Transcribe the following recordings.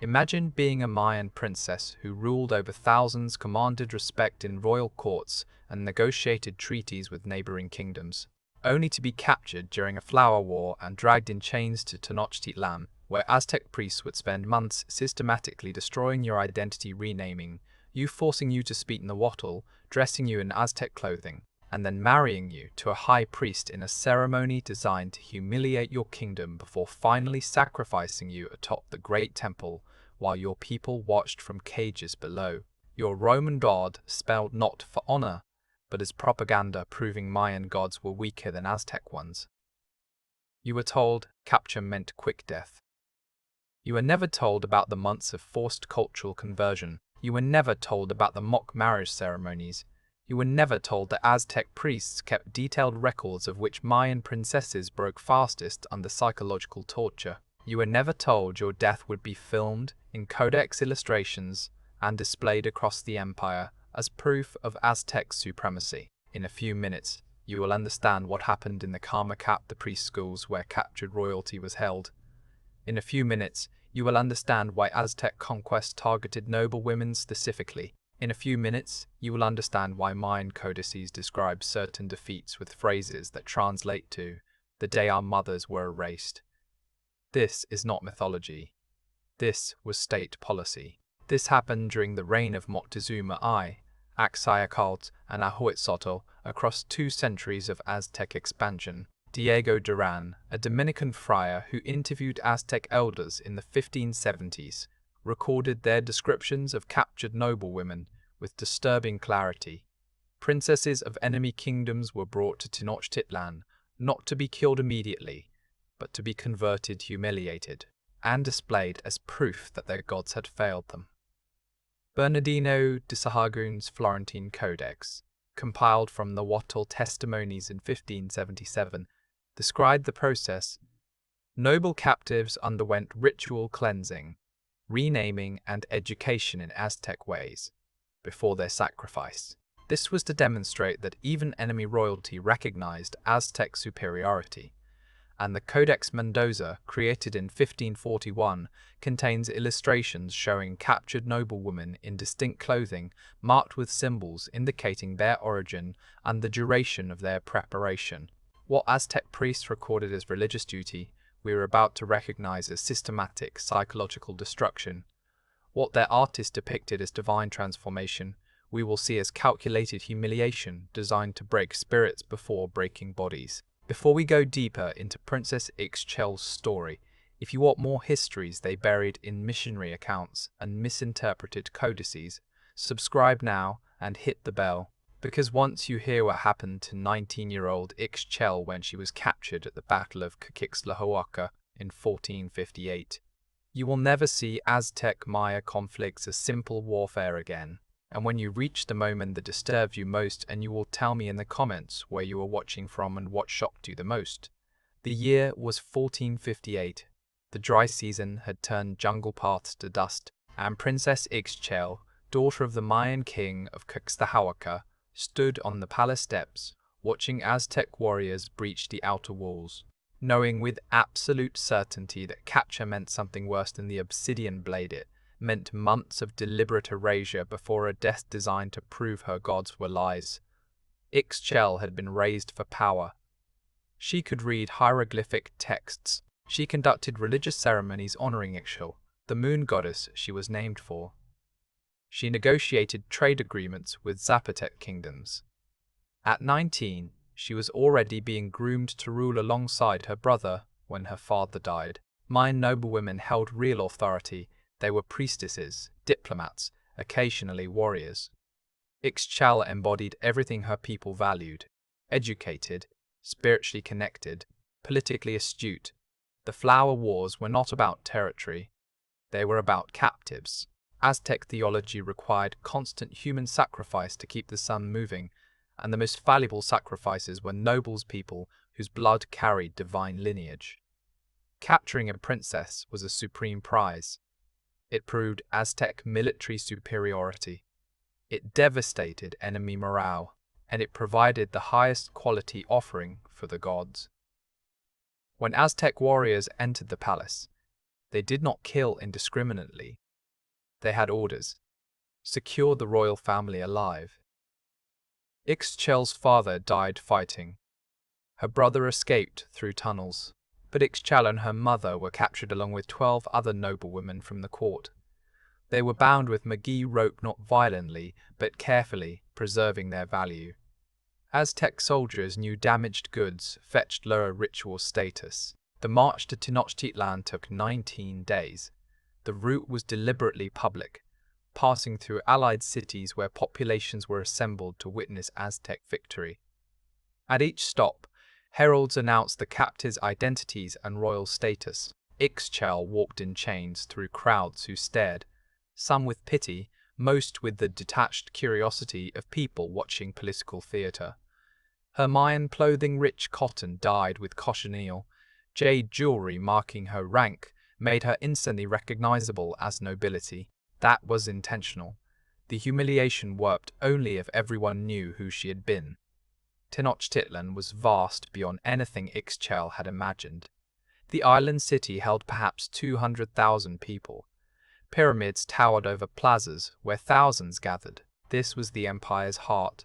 Imagine being a Mayan princess who ruled over thousands, commanded respect in royal courts, and negotiated treaties with neighboring kingdoms, only to be captured during a flower war and dragged in chains to Tenochtitlan, where Aztec priests would spend months systematically destroying your identity, renaming you, forcing you to speak Nahuatl, dressing you in Aztec clothing, and then marrying you to a high priest in a ceremony designed to humiliate your kingdom before finally sacrificing you atop the great temple while your people watched from cages below. Your Roman god spelled not for honor, but as propaganda, proving Mayan gods were weaker than Aztec ones. You were told capture meant quick death. You were never told about the months of forced cultural conversion. You were never told about the mock marriage ceremonies. You were never told that Aztec priests kept detailed records of which Mayan princesses broke fastest under psychological torture. You were never told your death would be filmed in codex illustrations and displayed across the empire as proof of Aztec supremacy. In a few minutes, you will understand what happened in the Karmakat, the priest schools where captured royalty was held. In a few minutes, you will understand why Aztec conquest targeted noble women specifically. In a few minutes, you will understand why Mayan codices describe certain defeats with phrases that translate to the day our mothers were erased. This is not mythology. This was state policy. This happened during the reign of Moctezuma I, Axayacatl, and Ahuitzotl across 2 centuries of Aztec expansion. Diego Duran, a Dominican friar who interviewed Aztec elders in the 1570s, recorded their descriptions of captured noblewomen with disturbing clarity. Princesses of enemy kingdoms were brought to Tenochtitlan, not to be killed immediately, but to be converted, humiliated, and displayed as proof that their gods had failed them. Bernardino de Sahagun's Florentine Codex, compiled from the Nahuatl testimonies in 1577, described the process. Noble captives underwent ritual cleansing, renaming, and education in Aztec ways before their sacrifice. This was to demonstrate that even enemy royalty recognized Aztec superiority, and the Codex Mendoza, created in 1541, contains illustrations showing captured noblewomen in distinct clothing marked with symbols indicating their origin and the duration of their preparation. What Aztec priests recorded as religious duty, we are about to recognize as systematic psychological destruction. What their artists depicted as divine transformation, we will see as calculated humiliation designed to break spirits before breaking bodies. Before we go deeper into Princess Ixchel's story, if you want more histories they buried in missionary accounts and misinterpreted codices, subscribe now and hit the bell, because once you hear what happened to 19-year-old Ixchel when she was captured at the Battle of Caquixtlahuaca in 1458, you will never see Aztec-Maya conflicts as simple warfare again. And when you reach the moment that disturbs you most, and you will tell me in the comments where you were watching from and what shocked you the most. The year was 1458. The dry season had turned jungle paths to dust, and Princess Ixchel, daughter of the Mayan king of Caquixtlahuaca, stood on the palace steps, watching Aztec warriors breach the outer walls, knowing with absolute certainty that capture meant something worse than the obsidian blade. It meant months of deliberate erasure before a death designed to prove her gods were lies. Ixchel had been raised for power. She could read hieroglyphic texts. She conducted religious ceremonies honoring Ixchel, the moon goddess she was named for. She negotiated trade agreements with Zapotec kingdoms. At 19, she was already being groomed to rule alongside her brother when her father died. Mayan noblewomen held real authority. They were priestesses, diplomats, occasionally warriors. Ixchel embodied everything her people valued: educated, spiritually connected, politically astute. The flower wars were not about territory. They were about captives. Aztec theology required constant human sacrifice to keep the sun moving, and the most valuable sacrifices were nobles' people whose blood carried divine lineage. Capturing a princess was a supreme prize. It proved Aztec military superiority. It devastated enemy morale, and it provided the highest quality offering for the gods. When Aztec warriors entered the palace, They did not kill indiscriminately. They had orders. Secure the royal family alive. Ixchel's father died fighting. Her brother escaped through tunnels, but Ixchel and her mother were captured along with 12 other noblewomen from the court. They were bound with Magi rope not violently, but carefully, preserving their value. Aztec soldiers knew damaged goods fetched lower ritual status. The march to Tenochtitlan took 19 days. The route was deliberately public, passing through allied cities where populations were assembled to witness Aztec victory. At each stop, heralds announced the captives' identities and royal status. Ixchel walked in chains through crowds who stared, some with pity, most with the detached curiosity of people watching political theatre. Her Mayan clothing, rich cotton dyed with cochineal, jade jewelry marking her rank, made her instantly recognizable as nobility. That was intentional. The humiliation worked only if everyone knew who she had been. Tenochtitlan was vast beyond anything Ixchel had imagined. The island city held perhaps 200,000 people. Pyramids towered over plazas where thousands gathered. This was the empire's heart,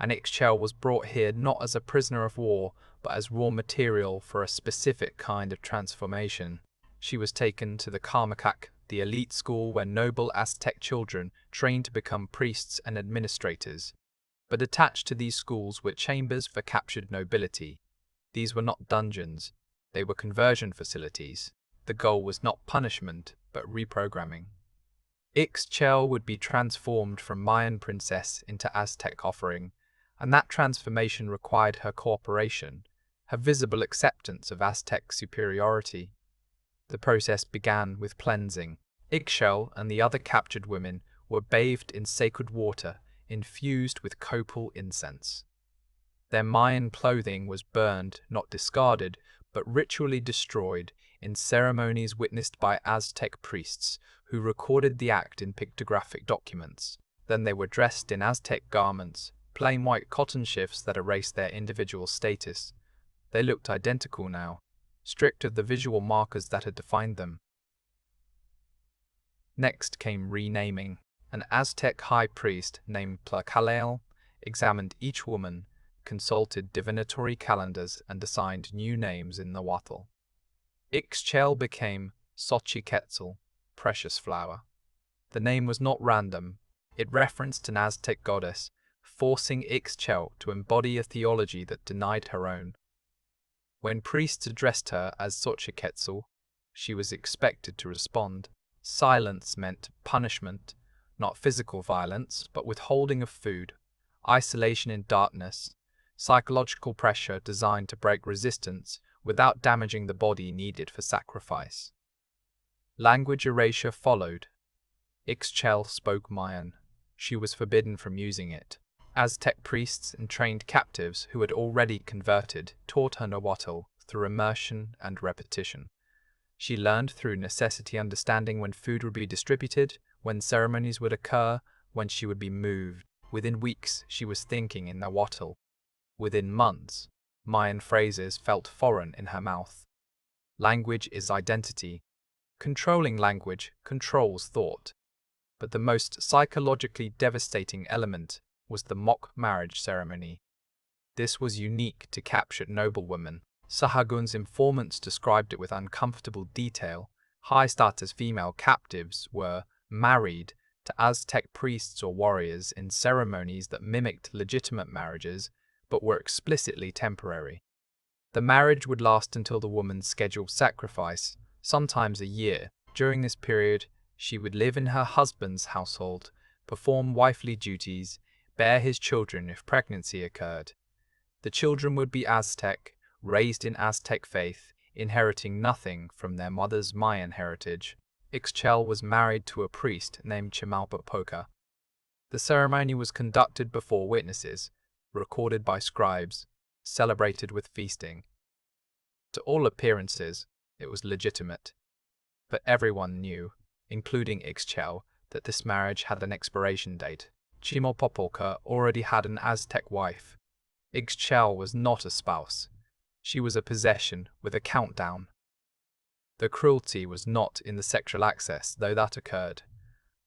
and Ixchel was brought here not as a prisoner of war, but as raw material for a specific kind of transformation. She was taken to the Karmakak, the elite school where noble Aztec children trained to become priests and administrators. But attached to these schools were chambers for captured nobility. These were not dungeons, they were conversion facilities. The goal was not punishment, but reprogramming. Ixchel would be transformed from Mayan princess into Aztec offering, and that transformation required her cooperation, her visible acceptance of Aztec superiority. The process began with cleansing. Ixchel and the other captured women were bathed in sacred water, infused with copal incense. Their Mayan clothing was burned, not discarded, but ritually destroyed in ceremonies witnessed by Aztec priests who recorded the act in pictographic documents. Then they were dressed in Aztec garments, plain white cotton shifts that erased their individual status. They looked identical now, stripped of the visual markers that had defined them. Next came renaming. An Aztec high priest named Tlacalel examined each woman, consulted divinatory calendars, and assigned new names in Nahuatl. Ixchel became Xochiquetzal, precious flower. The name was not random. It referenced an Aztec goddess, forcing Ixchel to embody a theology that denied her own. When priests addressed her as Xochiquetzal, she was expected to respond. Silence meant punishment, not physical violence, but withholding of food, isolation in darkness, psychological pressure designed to break resistance without damaging the body needed for sacrifice. Language erasure followed. Ixchel spoke Mayan. She was forbidden from using it. Aztec priests and trained captives who had already converted taught her Nahuatl through immersion and repetition. She learned through necessity, understanding when food would be distributed, when ceremonies would occur, when she would be moved. Within weeks, she was thinking in Nahuatl. Within months, Mayan phrases felt foreign in her mouth. Language is identity. Controlling language controls thought. But the most psychologically devastating element was the mock marriage ceremony. This was unique to captured noblewomen. Sahagun's informants described it with uncomfortable detail. High-status female captives were married to Aztec priests or warriors in ceremonies that mimicked legitimate marriages, but were explicitly temporary. The marriage would last until the woman's scheduled sacrifice, sometimes a year. During this period, she would live in her husband's household, perform wifely duties, bear his children if pregnancy occurred. The children would be Aztec, raised in Aztec faith, inheriting nothing from their mother's Mayan heritage. Ixchel was married to a priest named Chimalpopoca. The ceremony was conducted before witnesses, recorded by scribes, celebrated with feasting. To all appearances, it was legitimate. But everyone knew, including Ixchel, that this marriage had an expiration date. Chimalpopoca already had an Aztec wife. Ixchel was not a spouse. She was a possession with a countdown. The cruelty was not in the sexual access, though that occurred.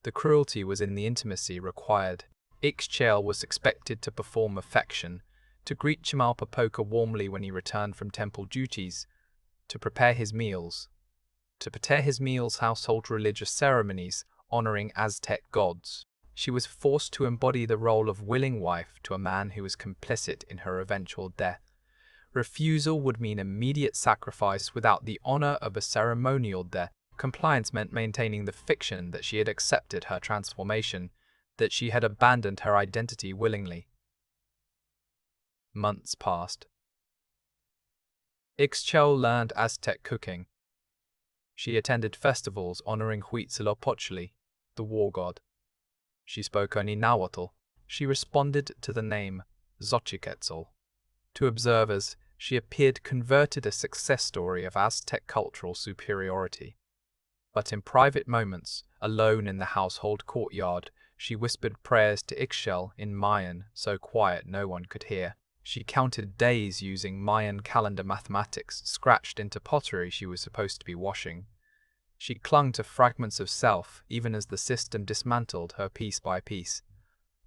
The cruelty was in the intimacy required. Ixchel was expected to perform affection, to greet Chimalpopoca warmly when he returned from temple duties, to prepare his meals, household religious ceremonies honoring Aztec gods. She was forced to embody the role of willing wife to a man who was complicit in her eventual death. Refusal would mean immediate sacrifice without the honor of a ceremonial death. Compliance meant maintaining the fiction that she had accepted her transformation, that she had abandoned her identity willingly. Months passed. Ixchel learned Aztec cooking. She attended festivals honoring Huitzilopochtli, the war god. She spoke only Nahuatl. She responded to the name Xochiquetzal. To observers, she appeared converted, a success story of Aztec cultural superiority. But in private moments, alone in the household courtyard, she whispered prayers to Ixchel in Mayan, so quiet no one could hear. She counted days using Mayan calendar mathematics scratched into pottery she was supposed to be washing. She clung to fragments of self, even as the system dismantled her piece by piece.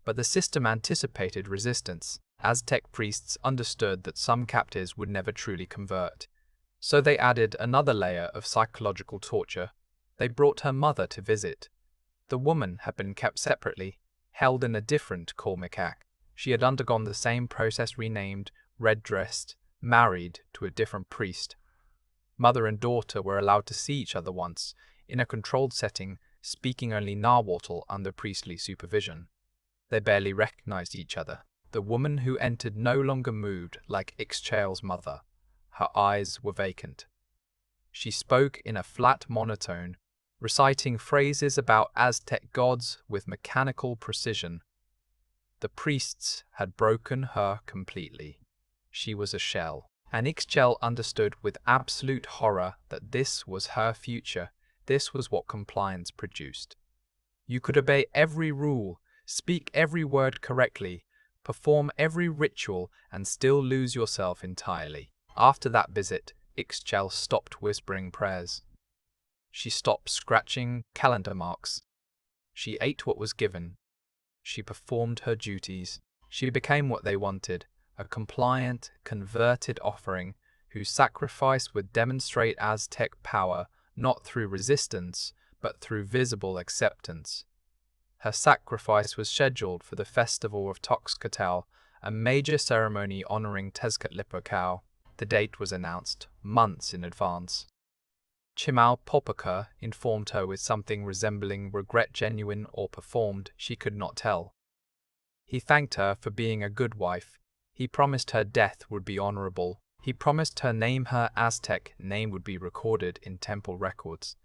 But the system anticipated resistance. Aztec priests understood that some captives would never truly convert. So they added another layer of psychological torture. They brought her mother to visit. The woman had been kept separately, held in a different Kolmikak. She had undergone the same process, renamed, red-dressed, married to a different priest. Mother and daughter were allowed to see each other once, in a controlled setting, speaking only Nahuatl under priestly supervision. They barely recognized each other. The woman who entered no longer moved like Ixchel's mother. Her eyes were vacant. She spoke in a flat monotone, reciting phrases about Aztec gods with mechanical precision. The priests had broken her completely. She was a shell. And Ixchel understood with absolute horror that this was her future. This was what compliance produced. You could obey every rule, speak every word correctly, perform every ritual, and still lose yourself entirely. After that visit, Ixchel stopped whispering prayers. She stopped scratching calendar marks. She ate what was given. She performed her duties. She became what they wanted, a compliant, converted offering whose sacrifice would demonstrate Aztec power not through resistance, but through visible acceptance. Her sacrifice was scheduled for the festival of Toxcatl, a major ceremony honoring Tezcatlipoca. The date was announced months in advance. Chimalpopoca informed her with something resembling regret, genuine or performed, she could not tell. He thanked her for being a good wife. He promised her death would be honorable. He promised her her Aztec name would be recorded in temple records.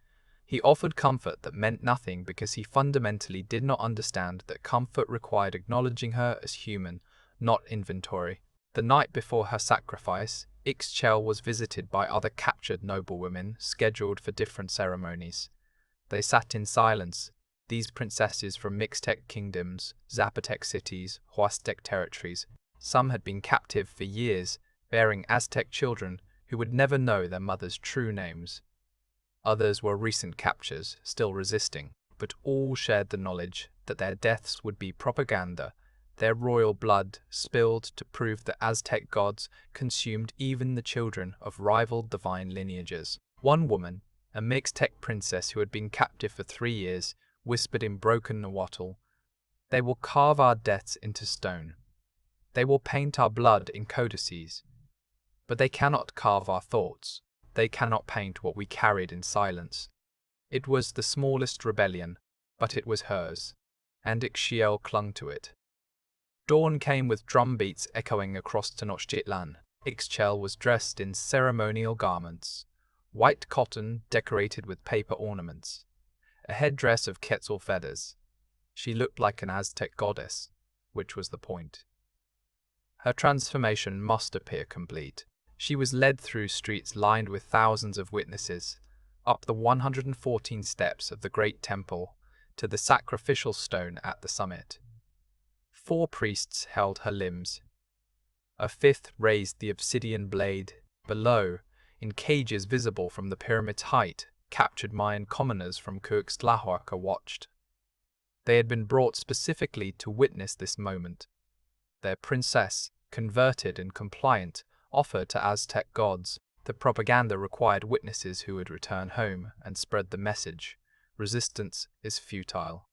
He offered comfort that meant nothing because he fundamentally did not understand that comfort required acknowledging her as human, not inventory. The night before her sacrifice, Ixchel was visited by other captured noblewomen scheduled for different ceremonies. They sat in silence, these princesses from Mixtec kingdoms, Zapotec cities, Huastec territories. Some had been captive for years, bearing Aztec children who would never know their mothers' true names. Others were recent captures, still resisting, but all shared the knowledge that their deaths would be propaganda, their royal blood spilled to prove that Aztec gods consumed even the children of rival divine lineages. One woman, a Mixtec princess who had been captive for 3 years, whispered in broken Nahuatl, "They will carve our deaths into stone. They will paint our blood in codices. But they cannot carve our thoughts. They cannot paint what we carried in silence." It was the smallest rebellion, but it was hers, and Ixchel clung to it. Dawn came with drum beats echoing across Tenochtitlan. Ixchel was dressed in ceremonial garments, white cotton decorated with paper ornaments, a headdress of quetzal feathers. She looked like an Aztec goddess, which was the point. Her transformation must appear complete. She was led through streets lined with thousands of witnesses, up the 114 steps of the Great Temple to the sacrificial stone at the summit. 4 priests held her limbs. A 5th raised the obsidian blade. Below, in cages visible from the pyramid's height, captured Mayan commoners from Cuixtlahuaca watched. They had been brought specifically to witness this moment. Their princess, converted and compliant, offered to Aztec gods. The propaganda required witnesses who would return home and spread the message. Resistance is futile.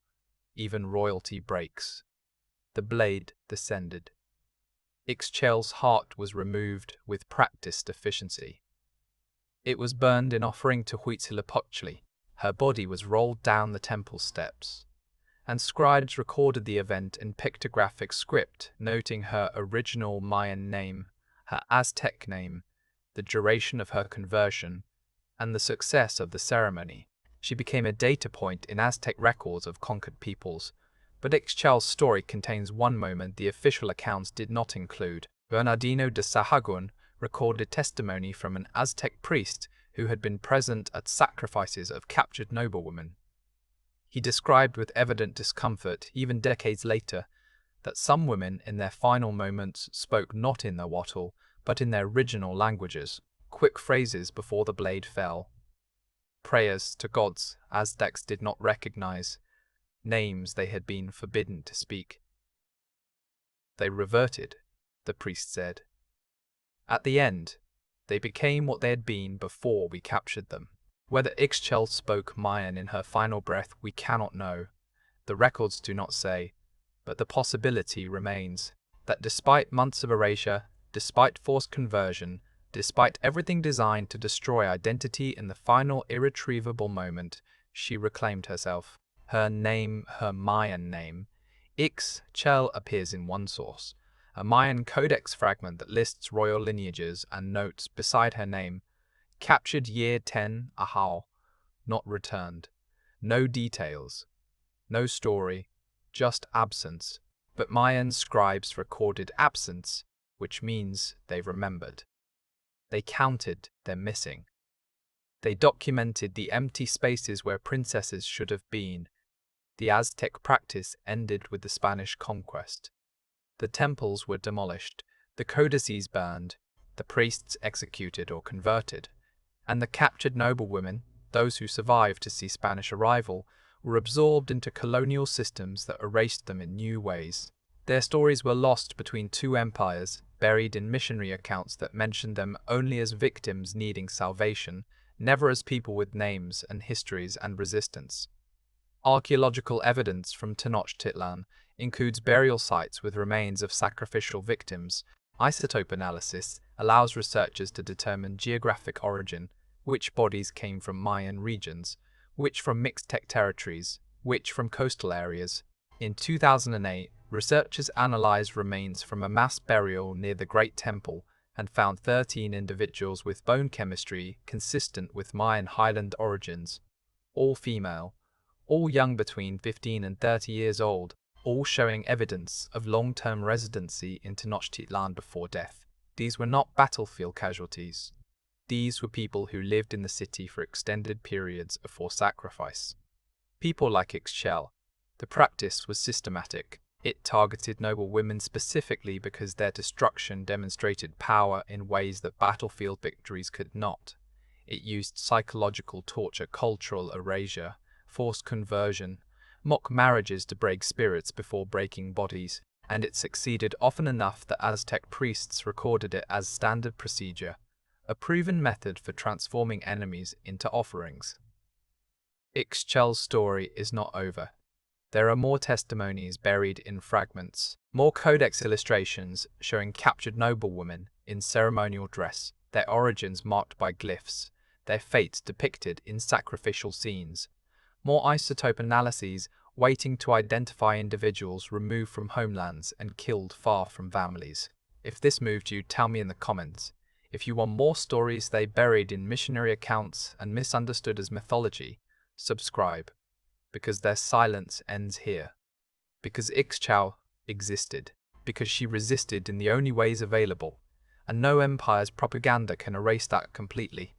Even royalty breaks. The blade descended. Ixchel's heart was removed with practiced efficiency. It was burned in offering to Huitzilopochtli. Her body was rolled down the temple steps, and scribes recorded the event in pictographic script, noting her original Mayan name, her Aztec name, the duration of her conversion, and the success of the ceremony. She became a data point in Aztec records of conquered peoples, but Ixchel's story contains one moment the official accounts did not include. Bernardino de Sahagun recorded testimony from an Aztec priest who had been present at sacrifices of captured noblewomen. He described with evident discomfort, even decades later, that some women in their final moments spoke not in Nahuatl, but in their original languages, quick phrases before the blade fell. Prayers to gods Aztecs did not recognize, names they had been forbidden to speak. They reverted, the priest said. At the end, they became what they had been before we captured them. Whether Ixchel spoke Mayan in her final breath we cannot know. The records do not say, but the possibility remains that despite months of erasure, despite forced conversion, despite everything designed to destroy identity in the final irretrievable moment, she reclaimed herself. Her name, her Mayan name, Ixchel, appears in one source, a Mayan codex fragment that lists royal lineages and notes beside her name, captured year 10 Ahau, not returned. No details, no story, just absence. But Mayan scribes recorded absence, which means they remembered. They counted their missing. They documented the empty spaces where princesses should have been. The Aztec practice ended with the Spanish conquest. The temples were demolished, the codices burned, the priests executed or converted, and the captured noblewomen, those who survived to see Spanish arrival, were absorbed into colonial systems that erased them in new ways. Their stories were lost between two empires, buried in missionary accounts that mentioned them only as victims needing salvation, never as people with names and histories and resistance. Archaeological evidence from Tenochtitlan includes burial sites with remains of sacrificial victims. Isotope analysis allows researchers to determine geographic origin, which bodies came from Mayan regions, which from Mixtec territories, which from coastal areas. In 2008, researchers analyzed remains from a mass burial near the Great Temple and found 13 individuals with bone chemistry consistent with Mayan highland origins, all female, all young between 15 and 30 years old, all showing evidence of long-term residency in Tenochtitlan before death. These were not battlefield casualties. These were people who lived in the city for extended periods before sacrifice. People like Ixchel. The practice was systematic. It targeted noble women specifically because their destruction demonstrated power in ways that battlefield victories could not. It used psychological torture, cultural erasure, forced conversion, mock marriages to break spirits before breaking bodies, and it succeeded often enough that Aztec priests recorded it as standard procedure, a proven method for transforming enemies into offerings. Ixchel's story is not over. There are more testimonies buried in fragments, more codex illustrations showing captured noblewomen in ceremonial dress, their origins marked by glyphs, their fates depicted in sacrificial scenes, more isotope analyses waiting to identify individuals removed from homelands and killed far from families. If this moved you, tell me in the comments. If you want more stories they buried in missionary accounts and misunderstood as mythology, subscribe, because their silence ends here. Because Ixchel existed, because she resisted in the only ways available, and no empire's propaganda can erase that completely.